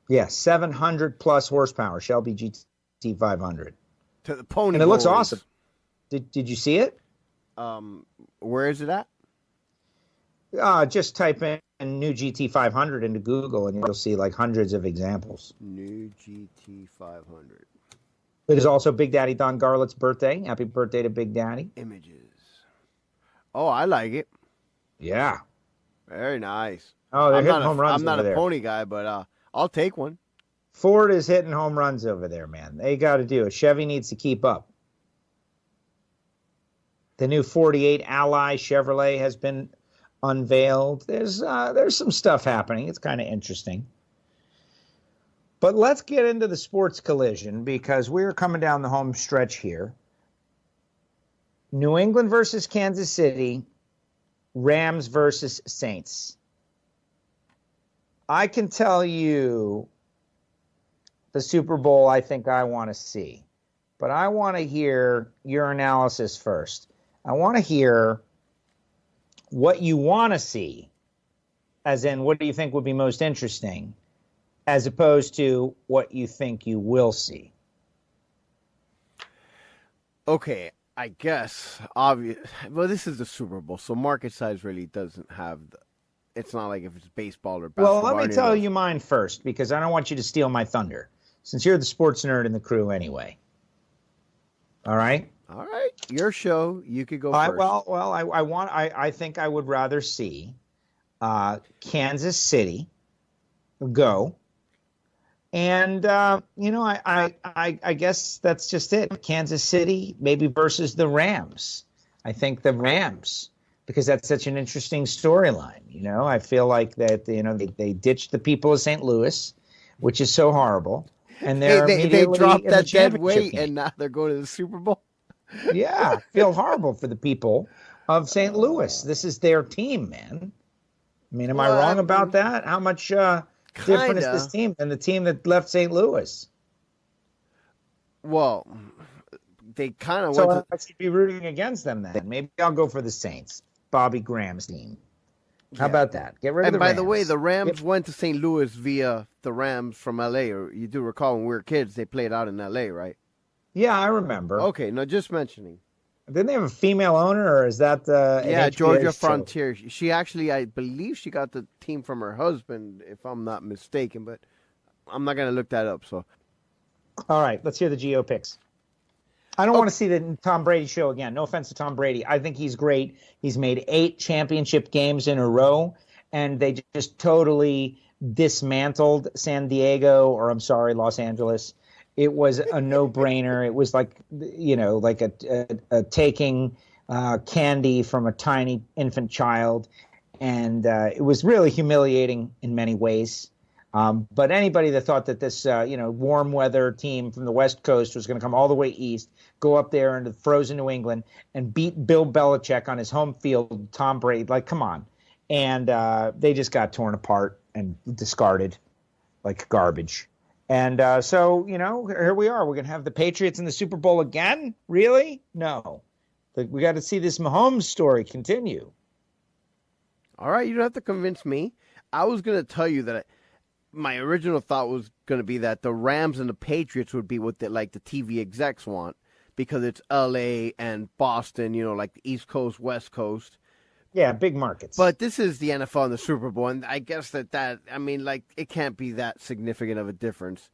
Yeah, 700 plus horsepower, Shelby GT500. To the pony. And it looks awesome. Did you see it? Where is it at? Just type in new GT500 into Google, and you'll see like hundreds of examples. New GT500. It is also Big Daddy Don Garlett's birthday. Happy birthday to Big Daddy. Images. Oh, I like it. Yeah. Very nice. Oh, they're hitting home runs. I'm not over a there. pony guy, but I'll take one. Ford is hitting home runs over there, man. They got to do it. Chevy needs to keep up. The new 48 Ally Chevrolet has been unveiled. There's some stuff happening. It's kind of interesting. But let's get into the sports collision, because we're coming down the home stretch here. New England versus Kansas City, Rams versus Saints. I can tell you the Super Bowl I think I want to see, but I want to hear your analysis first. I want to hear what you want to see, as in what do you think would be most interesting, as opposed to what you think you will see. Okay, I guess obvious. Well, this is the Super Bowl, so market size really doesn't have the. It's not like if it's baseball or basketball. Well, let me tell you mine first, because I don't want you to steal my thunder, since you're the sports nerd in the crew anyway. All right? All right. Your show. You could go first. I think I would rather see Kansas City go. And, I guess that's just it. Kansas City maybe versus the Rams. I think the Rams, because that's such an interesting storyline. I feel like that, they ditched the people of St. Louis, which is so horrible. And they dropped that dead weight, and now they're going to the Super Bowl. Yeah, I feel horrible for the people of St. Louis. This is their team, man. I mean, am I wrong about that? How much different is this team than the team that left St. Louis? Well, they kind of went. So I should be rooting against them then. Maybe I'll go for the Saints. Bobby Graham's team. How about that? Get rid of the Rams. And by the way, the Rams went to St. Louis via the Rams from L.A. Or you do recall when we were kids, they played out in L.A., right? Yeah, I remember. Okay, no, just mentioning. Didn't they have a female owner, or is that Georgia Frontier? She actually, I believe she got the team from her husband, if I'm not mistaken, but I'm not going to look that up. So, all right, let's hear the Geo picks. I don't want to see the Tom Brady show again. No offense to Tom Brady. I think he's great. He's made 8 championship games in a row, and they just totally dismantled Los Angeles. It was a no-brainer. It was like, like a taking candy from a tiny infant child, and it was really humiliating in many ways. But anybody that thought that this, warm weather team from the West Coast was going to come all the way east, go up there into frozen New England and beat Bill Belichick on his home field, Tom Brady, like, come on. And they just got torn apart and discarded like garbage. And so, here we are. We're going to have the Patriots in the Super Bowl again? Really? No. We got to see this Mahomes story continue. All right. You don't have to convince me. I was going to tell you that my original thought was going to be that the Rams and the Patriots would be what the TV execs want, because it's L.A. and Boston, like the East Coast, West Coast. Yeah, big markets. But this is the NFL and the Super Bowl, and I guess it can't be that significant of a difference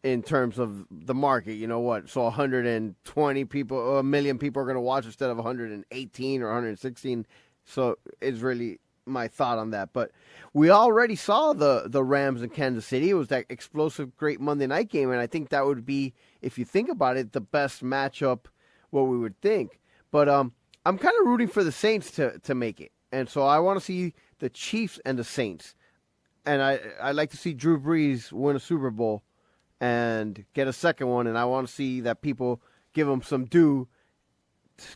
in terms of the market. You know what? So 120 people, 1 million people are going to watch instead of 118 or 116. So it's really my thought on that. But we already saw the Rams in Kansas City. It was that explosive, great Monday night game, and I think that would be, if you think about it, the best matchup, what we would think. But I'm kind of rooting for the Saints to make it. And so I want to see the Chiefs and the Saints. and I like to see Drew Brees win a Super Bowl and get a second one, and I want to see that people give him some due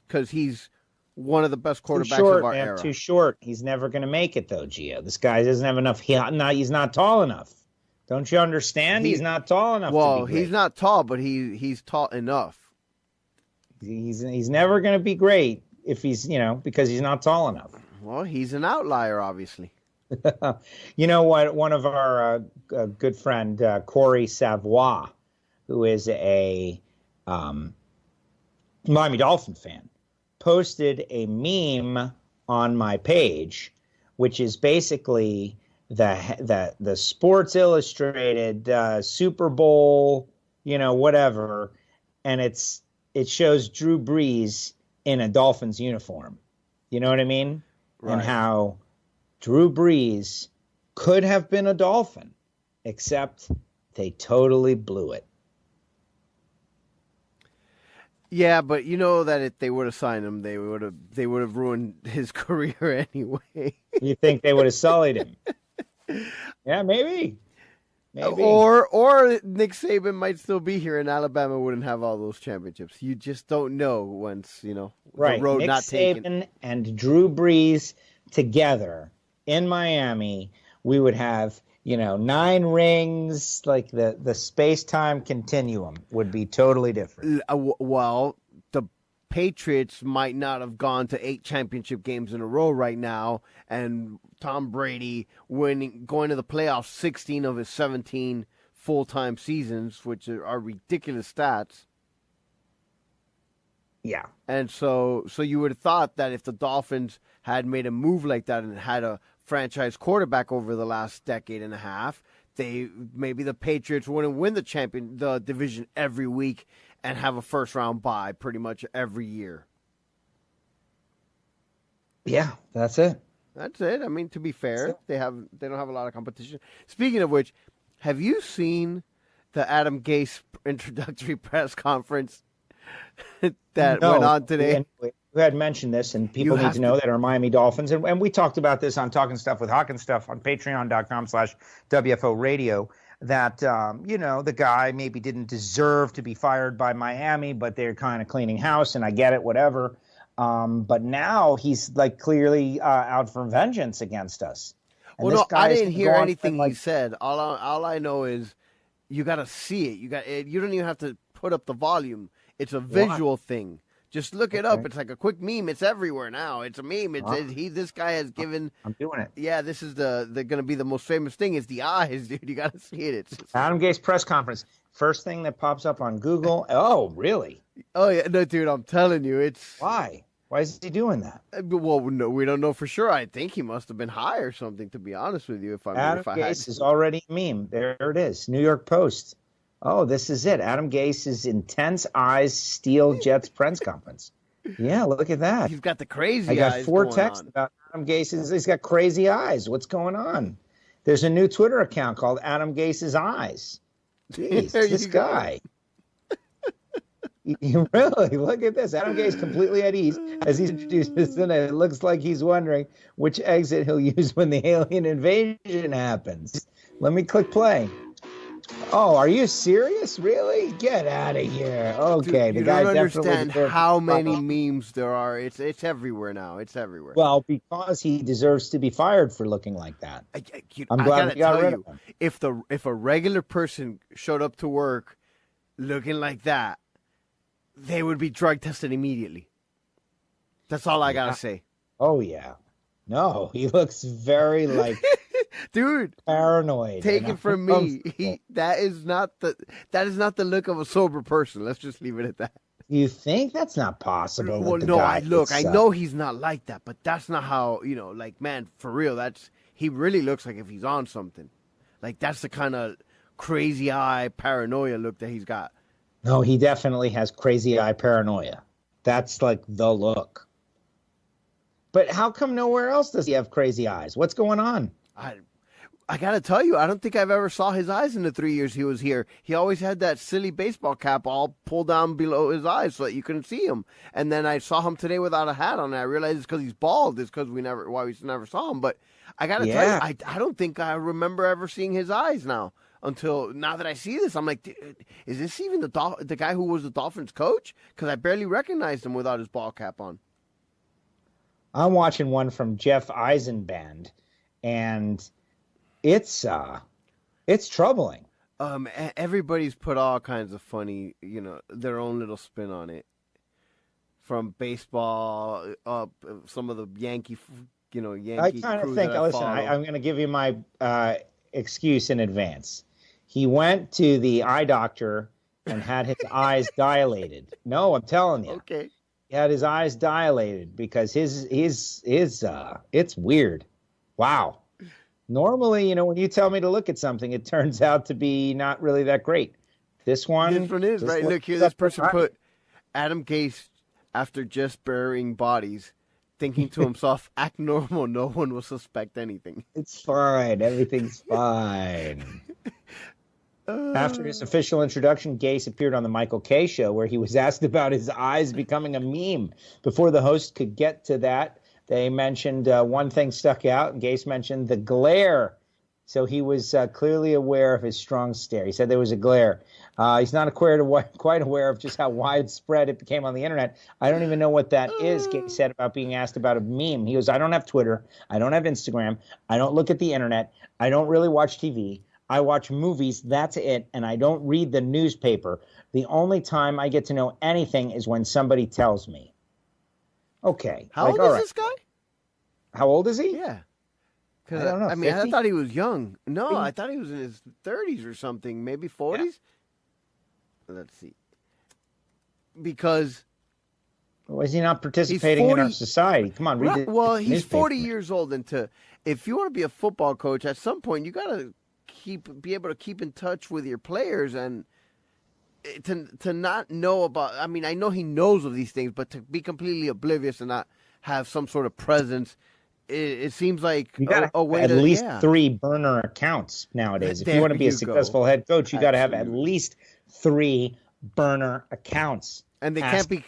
because he's one of the best quarterbacks of our era. Too short. He's never going to make it, though, Gio. This guy doesn't have enough. He's not tall enough. Don't you understand? He's not tall enough. Well, to be great. He's not tall, but he's tall enough. He's never going to be great if he's, because he's not tall enough. Well, he's an outlier, obviously. You know what? One of our good friend, Corey Savoy, who is a Miami Dolphin fan, posted a meme on my page, which is basically the Sports Illustrated Super Bowl, whatever, and it shows Drew Brees in a Dolphins uniform. You know what I mean? Right. And how Drew Brees could have been a Dolphin, except they totally blew it. Yeah, but you know that if they would have signed him, they would have ruined his career anyway. You think they would have sullied him? Yeah, maybe. Or Nick Saban might still be here, and Alabama wouldn't have all those championships. You just don't know once right. The road Nick not Saban taken. And Drew Brees together in Miami, we would have 9 rings. Like the space-time continuum would be totally different. Well, the Patriots might not have gone to 8 championship games in a row right now, and Tom Brady going to the playoffs 16 of his 17 full-time seasons, which are ridiculous stats. Yeah. And so you would have thought that if the Dolphins had made a move like that and had a franchise quarterback over the last decade and a half, maybe the Patriots wouldn't win the division every week and have a first-round bye pretty much every year. Yeah, that's it. That's it. I mean, to be fair, they don't have a lot of competition. Speaking of which, have you seen the Adam Gase introductory press conference that went on today? We had mentioned this, and people need to know that our Miami Dolphins, and we talked about this on Talking Stuff with Hawk and Stuff on patreon.com/WFO radio, that, the guy maybe didn't deserve to be fired by Miami, but they're kind of cleaning house, and I get it, whatever. But now he's clearly out for vengeance against us. And well, no, I didn't hear anything he said. All I know is you got to see it. You don't even have to put up the volume. It's a visual thing. Just look it up. It's like a quick meme. It's everywhere now. It's a meme. This guy has given. I'm doing it. Yeah, this is the going to be the most famous thing. Is the eyes, dude. You got to see it. Adam Gase press conference. First thing that pops up on Google. Oh, really? Oh yeah, no, dude. I'm telling you, it's why. Why is he doing that? Well, no, we don't know for sure. I think he must have been high or something, to be honest with you. Adam Gase is already a meme. There it is. New York Post. Oh, this is it. Adam Gase's intense eyes steal Jets press conference. Yeah, look at that. He's got the crazy eyes. I got 4 texts about Adam Gase's. He's got crazy eyes. What's going on? There's a new Twitter account called Adam Gase's Eyes. Jeez, this guy. Really, look at this. Adam Gase completely at ease as he's introduced, and it looks like he's wondering which exit he'll use when the alien invasion happens. Let me click play. Oh, are you serious? Really? Get out of here. Okay, dude, you don't understand how many memes there are. It's everywhere now. It's everywhere. Well, because he deserves to be fired for looking like that. I'm glad we got rid of him. If a regular person showed up to work looking like that, they would be drug tested immediately. That's all I gotta say. Oh yeah. No, he looks very dude, paranoid. Take it from me. That is not the look of a sober person. Let's just leave it at that. You think that's not possible? Well, no, I know he's not like that, but that's not how, man, for real, he really looks like if he's on something. Like that's the kind of crazy eye paranoia look that he's got. No, he definitely has crazy eye paranoia. That's like the look. But how come nowhere else does he have crazy eyes? What's going on? I got to tell you, I don't think I've ever saw his eyes in the 3 years he was here. He always had that silly baseball cap all pulled down below his eyes so that you couldn't see him. And then I saw him today without a hat on. And I realized it's because he's bald. It's because we never saw him. But I got to tell you, I don't think I remember ever seeing his eyes now. Until now that I see this, I'm like, is this even the guy who was the Dolphins coach? Because I barely recognized him without his ball cap on. I'm watching one from Jeff Eisenband, and it's troubling. Everybody's put all kinds of funny, their own little spin on it. From baseball up, some of the Yankee I kind of think. Listen, I'm going to give you my excuse in advance. He went to the eye doctor and had his eyes dilated. No, I'm telling you. Okay. He had his eyes dilated because his it's weird. Wow. Normally, when you tell me to look at something, it turns out to be not really that great. This one is right. Look here, this person put Adam Gase after just burying bodies, thinking to himself, act normal, no one will suspect anything. It's fine. Everything's fine. After his official introduction, Gase appeared on the Michael Kay show where he was asked about his eyes becoming a meme. Before the host could get to that, they mentioned one thing stuck out, and Gase mentioned the glare. So he was clearly aware of his strong stare. He said there was a glare. He's not quite aware of just how widespread it became on the internet. I don't even know what that is, Gase said about being asked about a meme. He goes, I don't have Twitter. I don't have Instagram. I don't look at the internet. I don't really watch TV. I watch movies. That's it. And I don't read the newspaper. The only time I get to know anything is when somebody tells me. Okay. How old is this guy? How old is he? Yeah. I don't know. I thought he was young. No, I thought he was in his 30s or something, maybe 40s. Yeah. Let's see. Because well, is he not participating in our society? Come on, read it. Well, he's 40 years old, and if you want to be a football coach, at some point you got to be able to keep in touch with your players and to not know about. I mean, I know he knows of these things, but to be completely oblivious and not have some sort of presence. It seems like you got to have at least 3 burner accounts nowadays. If you want to be a successful head coach, you got to have at least 3 burner accounts. And they can't be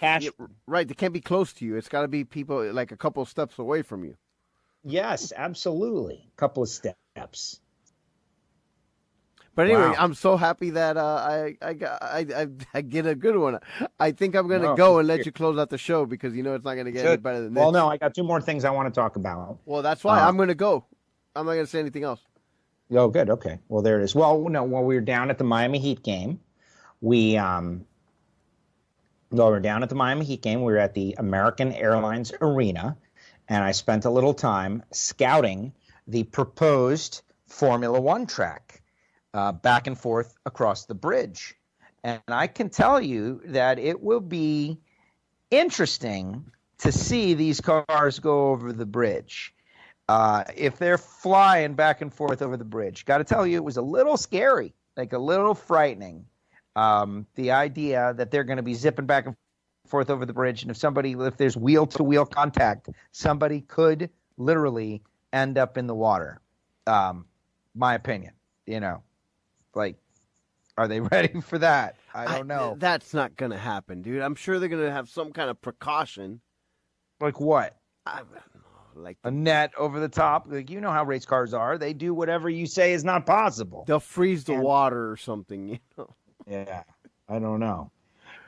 right. They can't be close to you. It's got to be people like a couple of steps away from you. Yes, absolutely. A couple of steps. But anyway, I'm so happy that I get a good one. I think I'm going to go and let you close out the show because it's not going to get any better than this. Well, no, I got 2 more things I want to talk about. Well, that's why I'm going to go. I'm not going to say anything else. Oh, good. Okay. Well, there it is. Well, no, while we were down at the Miami Heat game, we were at the American Airlines Arena, and I spent a little time scouting the proposed Formula One track. Back and forth across the bridge. And I can tell you that it will be interesting to see these cars go over the bridge. If they're flying back and forth over the bridge. Got to tell you, it was a little scary, like a little frightening. The idea that they're going to be zipping back and forth over the bridge. And if there's wheel-to-wheel contact, somebody could literally end up in the water. My opinion, Like, are they ready for that? I don't know. That's not going to happen, dude. I'm sure they're going to have some kind of precaution. Like what? I don't know. Like a net over the top? Like, you know how race cars are. They do whatever you say is not possible. They'll freeze the water or something, Yeah, I don't know.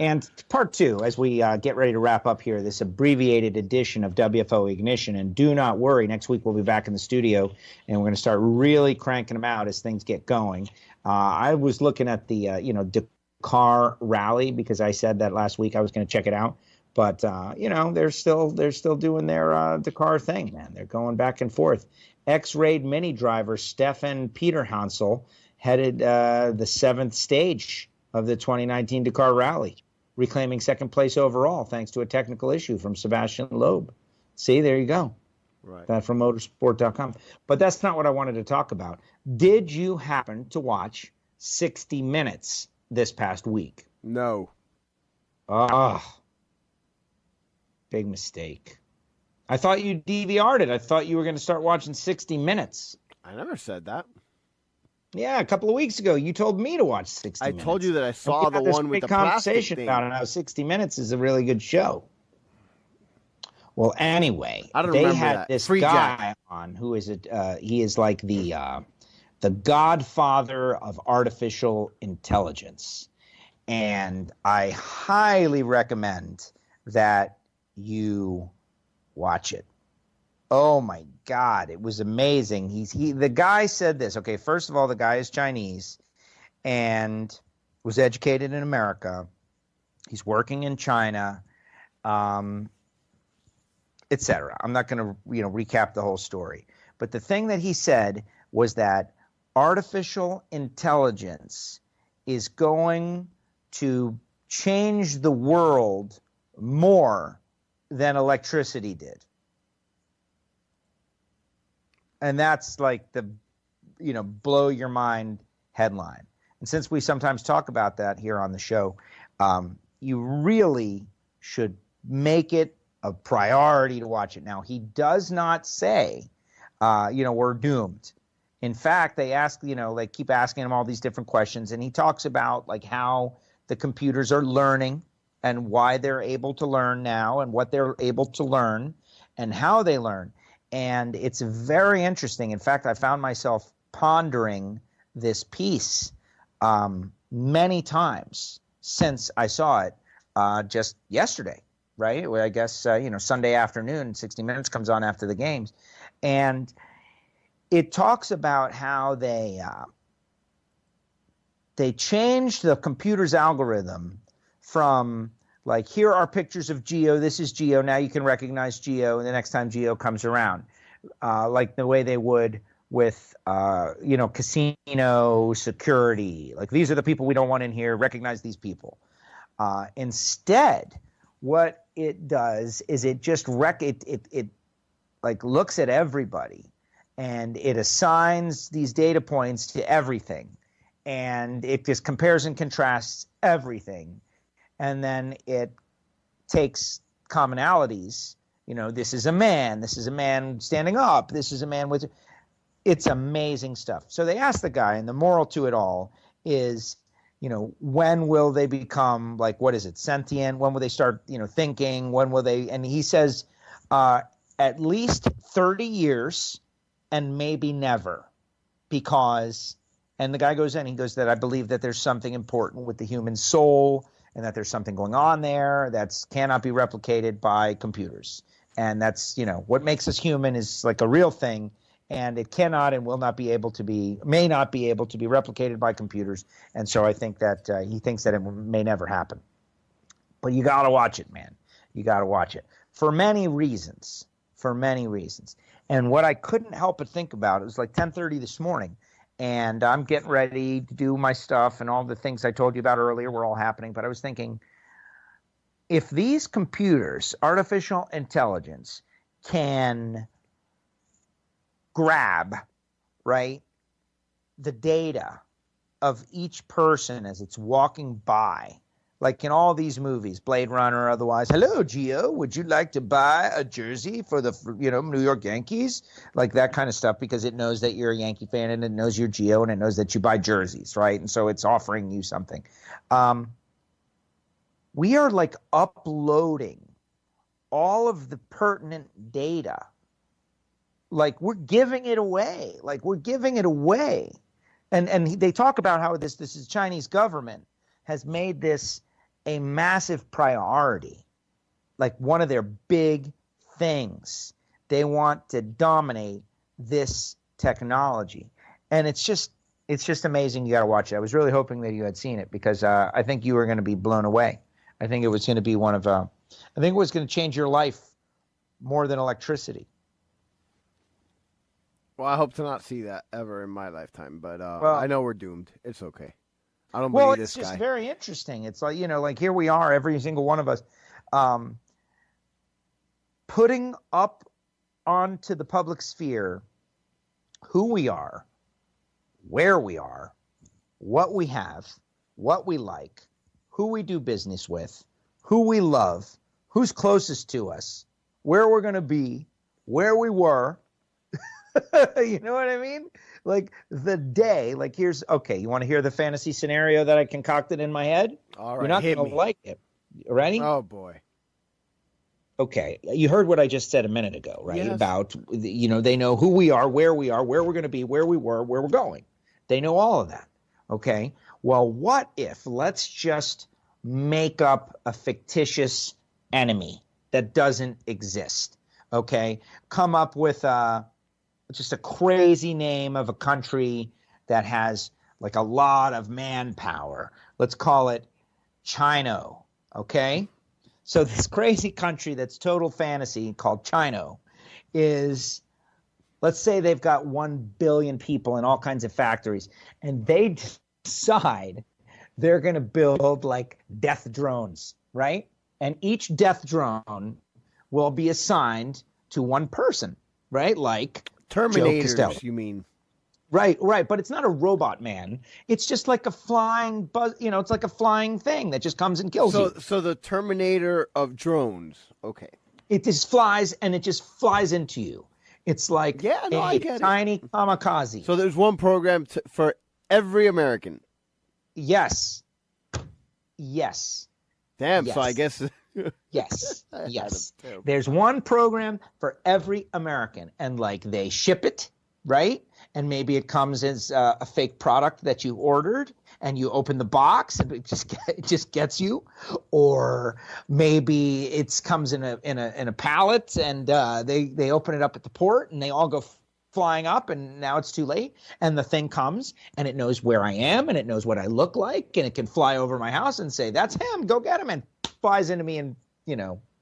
And part 2, as we get ready to wrap up here, this abbreviated edition of WFO Ignition. And do not worry, next week we'll be back in the studio, and we're going to start really cranking them out as things get going. I was looking at the, Dakar Rally because I said that last week I was going to check it out. But, they're still doing their Dakar thing, man. They're going back and forth. X-Raid Mini driver Stefan Peterhansel headed the 7th stage of the 2019 Dakar Rally, reclaiming 2nd place overall thanks to a technical issue from Sebastian Loeb. See, there you go. Right. That from motorsport.com. But that's not what I wanted to talk about. Did you happen to watch 60 Minutes this past week? No. Big mistake. I thought you DVR'd it. I thought you were going to start watching 60 Minutes. I never said that. Yeah, a couple of weeks ago, you told me to watch 60 Minutes. I told you that I saw the one with the conversation plastic thing. about it. How 60 Minutes is a really good show. Well, anyway, they had that. this Free guy Jack. on who is he is like the godfather of artificial intelligence, and I highly recommend that you watch it. Oh my God, it was amazing. The guy said this. Okay, first of all, the guy is Chinese and was educated in America. He's working in China, etc. I'm not going to recap the whole story, but the thing that he said was that artificial intelligence is going to change the world more than electricity did. And that's like the, blow your mind headline. And since we sometimes talk about that here on the show, you really should make it a priority to watch it. Now, he does not say, we're doomed. In fact, they ask, they keep asking him all these different questions, and he talks about like how the computers are learning and why they're able to learn now and what they're able to learn and how they learn. And it's very interesting. In fact, I found myself pondering this piece many times since I saw it just yesterday, right? Where I guess, Sunday afternoon, 60 Minutes comes on after the games. And it talks about how they changed the computer's algorithm from like, here are pictures of Geo. This is Geo. Now you can recognize Geo. And the next time Geo comes around, like the way they would with, casino security. Like, these are the people we don't want in here. Recognize these people. Instead, what it does is it just it looks at everybody and it assigns these data points to everything. And it just compares and contrasts everything. And then it takes commonalities. This is a man standing up. This is a man with. It's amazing stuff. So they asked the guy, and the moral to it all is, when will they become like, what is it, sentient? When will they start, thinking? When will they? And he says, at least 30 years and maybe never, because. And the guy goes in, he goes that I believe that there's something important with the human soul and that there's something going on there that cannot be replicated by computers. And that's, what makes us human is like a real thing, and it cannot and will not be able to be, may not be able to be replicated by computers. And so I think that he thinks that it may never happen. But you got to watch it, man. You got to watch it for many reasons, And what I couldn't help but think about, it was like 10:30 this morning. And I'm getting ready to do my stuff, and all the things I told you about earlier were all happening. But I was thinking, if these computers, artificial intelligence, can grab, right, the data of each person as it's walking by, like in all these movies, Blade Runner or otherwise, hello, Geo, would you like to buy a jersey for the, New York Yankees? Like that kind of stuff, because it knows that you're a Yankee fan and it knows you're Geo and it knows that you buy jerseys, right? And so it's offering you something. We are like uploading all of the pertinent data. Like we're giving it away. And they talk about how this is Chinese government has made this a massive priority, like one of their big things. They want to dominate this technology. And it's just amazing. You got to watch it. I was really hoping that you had seen it, because I think you were going to be blown away. I think it was going to be I think it was going to change your life more than electricity. Well, I hope to not see that ever in my lifetime, but I know we're doomed. It's okay. I don't believe this guy. Well, it's just very interesting. It's like, like here we are, every single one of us, putting up onto the public sphere who we are, where we are, what we have, what we like, who we do business with, who we love, who's closest to us, where we're going to be, where we were, You know what I mean? Like the day, like here's, okay, you want to hear the fantasy scenario that I concocted in my head? All You're right, not hit going to me. like it. Ready? Oh, boy. Okay. You heard what I just said a minute ago, right? Yes. About, they know who we are, where we're going to be, where we were, where we're going. They know all of that. Okay. Well, what if, let's just make up a fictitious enemy that doesn't exist. Okay. Come up with just a crazy name of a country that has like a lot of manpower. Let's call it China. Okay. So this crazy country that's total fantasy called China is, let's say they've got 1 billion people in all kinds of factories, and they decide they're going to build like death drones, right? And each death drone will be assigned to one person, right? Like Joe Castello. Terminators, you mean? Right. But it's not a robot, man. It's just like a flying buzz. It's like a flying thing that just comes and kills you. So the Terminator of drones. Okay. It just flies, and it just flies into you. It's like I get tiny kamikaze. So there's one program for every American. Yes. Damn. Yes. So I guess. Yes. There's one program for every American, and like they ship it, right? And maybe it comes as a fake product that you ordered, and you open the box and it just gets you, or maybe it comes in a pallet, and they open it up at the port, and they all go flying up, and now it's too late, and the thing comes, and it knows where I am, and it knows what I look like, and it can fly over my house and say, "That's him, go get him," and flies into me, and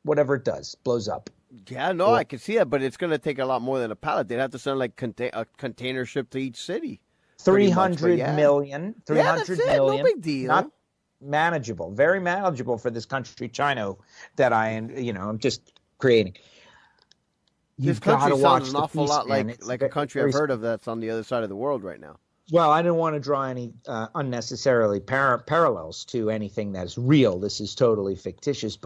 whatever it does, blows up. Yeah, no, I can see that, but it's going to take a lot more than a pallet. They'd have to send like a container ship to each city. 300 million. 300 that's it. million. No big deal. Not manageable. Very manageable for this country, China, that I'm just creating. This You've got to country watch sounds an the awful piece, lot man. like a country I've heard of that's on the other side of the world right now. Well, I didn't want to draw any unnecessarily parallels to anything that's real. This is totally fictitious.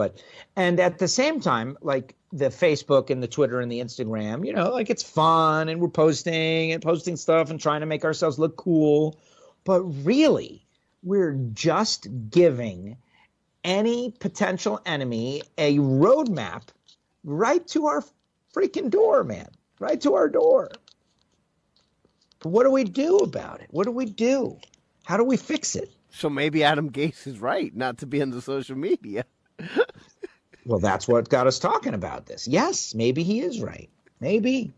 And at the same time, like the Facebook and the Twitter and the Instagram, like it's fun, and we're posting stuff and trying to make ourselves look cool. But really, we're just giving any potential enemy a roadmap right to our freaking door, man, right to our door. What do we do about it? What do we do? How do we fix it? So maybe Adam Gase is right not to be on the social media. Well, that's what got us talking about this. Yes, maybe he is right. Maybe.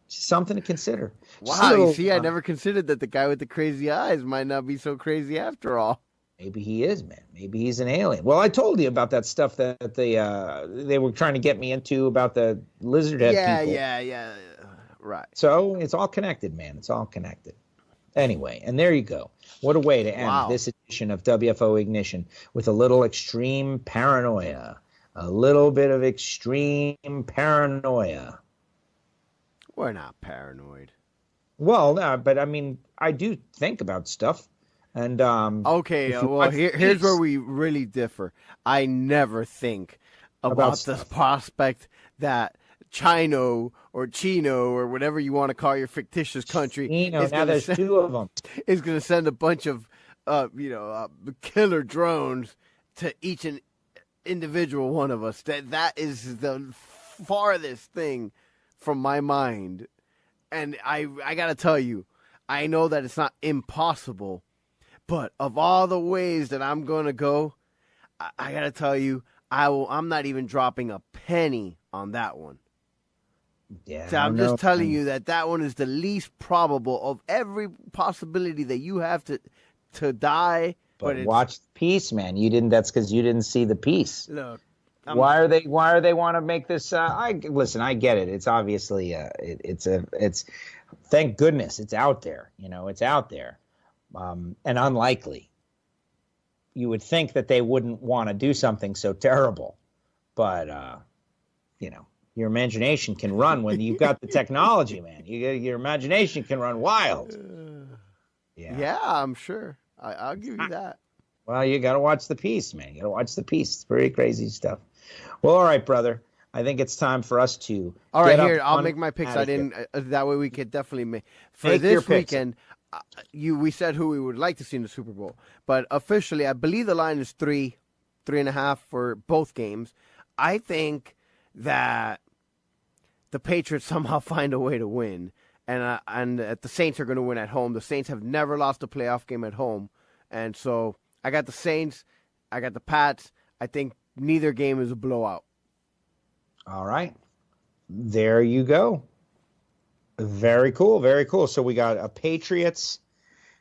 Something to consider. Wow, you see, I never considered that the guy with the crazy eyes might not be so crazy after all. Maybe he is, man. Maybe he's an alien. Well, I told you about that stuff that they were trying to get me into about the lizard head people. Yeah. Right. So it's all connected, man. It's all connected. Anyway, and there you go. What a way to end this edition of WFO Ignition with a little extreme paranoia. A little bit of extreme paranoia. We're not paranoid. Well, no, but I mean, I do think about stuff. And okay, well, here's where we really differ. I never think about the prospect that Chino or Chino or whatever you want to call your fictitious country. Now there's two of them. Is going to send a bunch of, killer drones to each and individual one of us. That is the farthest thing from my mind. And I got to tell you, I know that it's not impossible, but of all the ways that I'm going to go, I got to tell you, I'm not even dropping a penny on that one. Yeah, so I'm just telling you that one is the least probable of every possibility that you have to die. But watch the piece, man. That's because you didn't see the piece. Look, why are they want to make this? I get it. It's obviously it's thank goodness it's out there. It's out there, and unlikely. You would think that they wouldn't want to do something so terrible, but your imagination can run when you've got the technology, man. Your imagination can run wild. Yeah, I'm sure. I'll give you that. Well, you got to watch the piece, man. You got to watch the piece. It's pretty crazy stuff. Well, all right, brother. I think it's time for us to. All right, get here, up I'll on make my picks. outta I didn't. here. That way we could definitely make. For Make your this picks. weekend, we said who we would like to see in the Super Bowl. But officially, I believe the line is 3.5 for both games. I think that the Patriots somehow find a way to win. And the Saints are going to win at home. The Saints have never lost a playoff game at home. And so I got the Saints. I got the Pats. I think neither game is a blowout. All right. There you go. Very cool. Very cool. So we got a Patriots,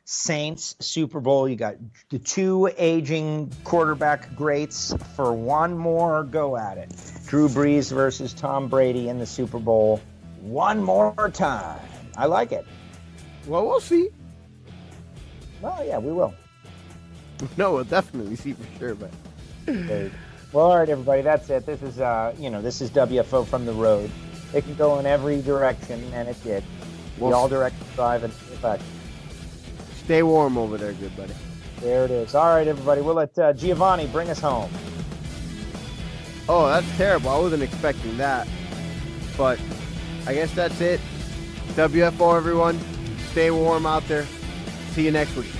Saints Super Bowl. You got the two aging quarterback greats for one more go at it. Drew Brees versus Tom Brady in the Super Bowl. One more time. I like it. Well, we'll see. Well, yeah, we will. No, we'll definitely see for sure. But well, all right, everybody, that's it. This is, this is WFO from the road. It can go in every direction, and it did. Well, All direction drive and back. stay warm over there, good buddy. There it is. All right, everybody, we'll let Giovanni bring us home. Oh, that's terrible. I wasn't expecting that. But I guess that's it. WFO, everyone. Stay warm out there. See you next week.